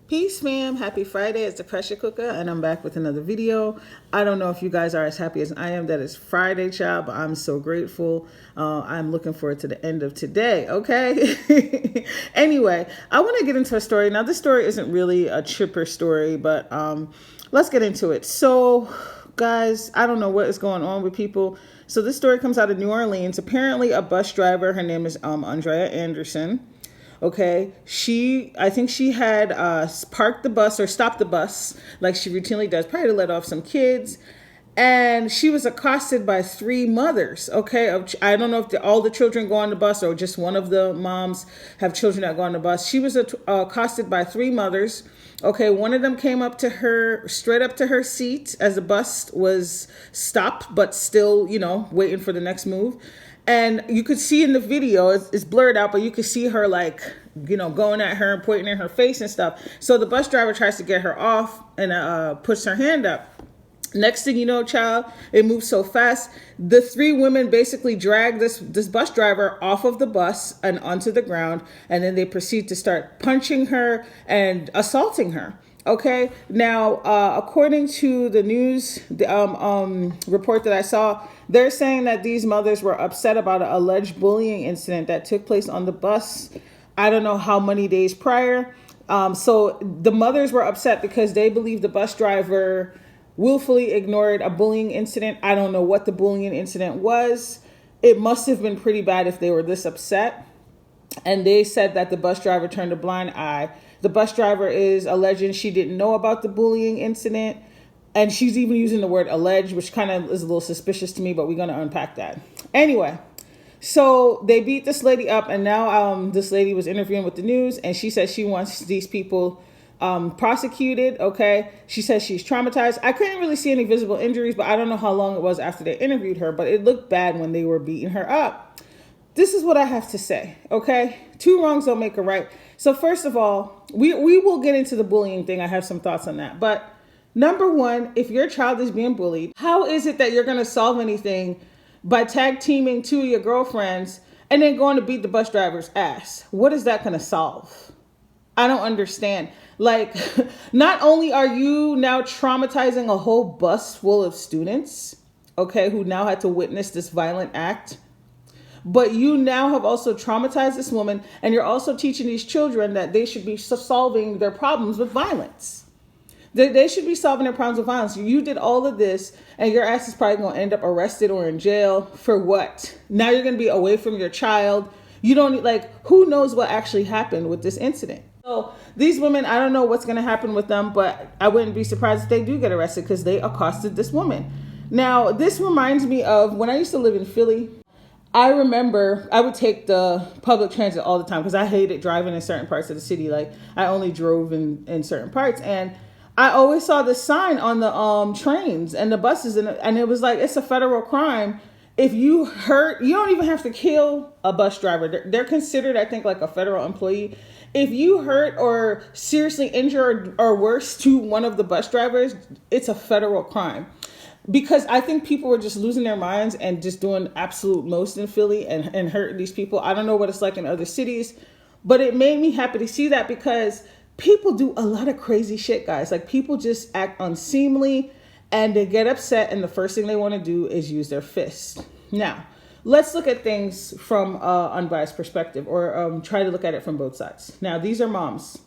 Peace, fam. Happy Friday. It's the Pressure Cooker, and I'm back with another video. I don't know if you guys are as happy as I am that it's Friday, child, but I'm so grateful. I'm looking forward to the end of today, okay? Anyway, I want to get into a story. Now, this story isn't really a chipper story, but let's get into it. So, guys, I don't know what is going on with people. So this story comes out of New Orleans. Apparently, a bus driver, her name is Andrea Anderson. Okay, I think she had parked the bus or stopped the bus like she routinely does, probably to let off some kids. And she was accosted by three mothers. Okay, I don't know if all the children go on the bus or just one of the moms have children that go on the bus. She was accosted by three mothers. Okay, one of them came up to her, straight up to her seat as the bus was stopped, but still, waiting for the next move. And you could see in the video, it's blurred out, but you could see her going at her and pointing in her face and stuff. So the bus driver tries to get her off and puts her hand up. Next thing you know, child, it moves so fast. The three women basically drag this bus driver off of the bus and onto the ground. And then they proceed to start punching her and assaulting her. Okay, now, according to the news report that I saw, they're saying that these mothers were upset about an alleged bullying incident that took place on the bus. I don't know how many days prior. So the mothers were upset because they believe the bus driver willfully ignored a bullying incident. I don't know what the bullying incident was. It must have been pretty bad if they were this upset. And they said that the bus driver turned a blind eye. The bus driver is alleging she didn't know about the bullying incident. And she's even using the word alleged, which kind of is a little suspicious to me, but we're going to unpack that. Anyway, so they beat this lady up, and now this lady was interviewing with the news, and she says she wants these people prosecuted. Okay, she says she's traumatized. I couldn't really see any visible injuries, but I don't know how long it was after they interviewed her, but it looked bad when they were beating her up. This is what I have to say, okay? Two wrongs don't make a right. So first of all, we will get into the bullying thing. I have some thoughts on that. But number one, if your child is being bullied, how is it that you're going to solve anything by tag teaming two of your girlfriends and then going to beat the bus driver's ass? What is that going to solve? I don't understand. Like, not only are you now traumatizing a whole bus full of students, okay, who now had to witness this violent act, but you now have also traumatized this woman, and you're also teaching these children that they should be solving their problems with violence. They should be solving their problems with violence. You did all of this, and your ass is probably going to end up arrested or in jail for what? Now you're going to be away from your child. You don't who knows what actually happened with this incident? So these women, I don't know what's going to happen with them, but I wouldn't be surprised if they do get arrested because they accosted this woman. Now, this reminds me of when I used to live in Philly. I remember I would take the public transit all the time because I hated driving in certain parts of the city. Like, I only drove in certain parts. And I always saw this sign on the trains and the buses. And it was like, it's a federal crime. If you hurt, you don't even have to kill a bus driver. They're considered, I think, like a federal employee. If you hurt or seriously injure or worse to one of the bus drivers, it's a federal crime. Because I think people were just losing their minds and just doing absolute most in Philly and hurting these people. I don't know what it's like in other cities, but it made me happy to see that because people do a lot of crazy shit, guys. Like, people just act unseemly and they get upset, and the first thing they want to do is use their fist. Now, let's look at things from an unbiased perspective, or try to look at it from both sides. Now, these are moms.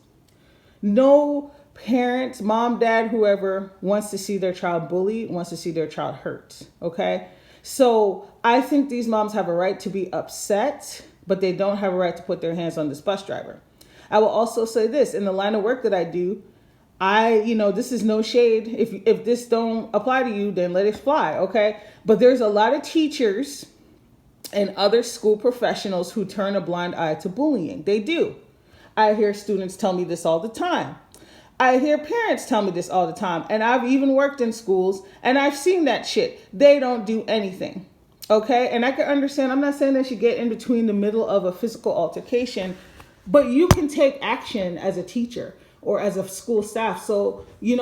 No parent, mom, dad, whoever wants to see their child bullied, wants to see their child hurt. Okay. So I think these moms have a right to be upset, but they don't have a right to put their hands on this bus driver. I will also say this: in the line of work that I do, this is no shade. If this don't apply to you, then let it fly. Okay. But there's a lot of teachers and other school professionals who turn a blind eye to bullying. They do. I hear students tell me this all the time. I hear parents tell me this all the time. And I've even worked in schools and I've seen that shit. They don't do anything. Okay. And I can understand. I'm not saying they should get in between the middle of a physical altercation, but you can take action as a teacher or as a school staff. So, I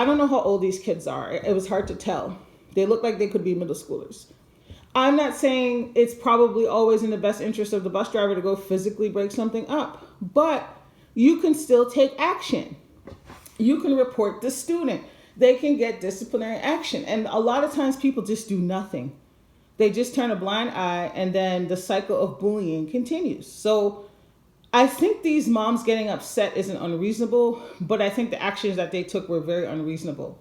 don't know how old these kids are. It was hard to tell. They look like they could be middle schoolers. I'm not saying it's probably always in the best interest of the bus driver to go physically break something up, but you can still take action. you can report the student. They can get disciplinary action. And a lot of times people just do nothing. They just turn a blind eye, and then the cycle of bullying continues. So I think these moms getting upset isn't unreasonable, but I think the actions that they took were very unreasonable.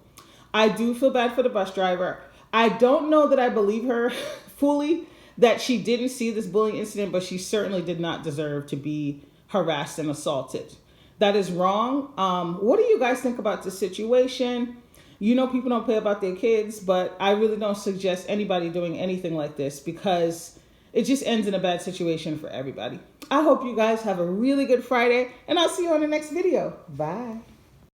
I do feel bad for the bus driver. I don't know that I believe her fully that she didn't see this bullying incident, but she certainly did not deserve to be harassed and assaulted. That is wrong. What do you guys think about this situation? You know, people don't play about their kids, but I really don't suggest anybody doing anything like this because it just ends in a bad situation for everybody. I hope you guys have a really good Friday, and I'll see you on the next video. Bye.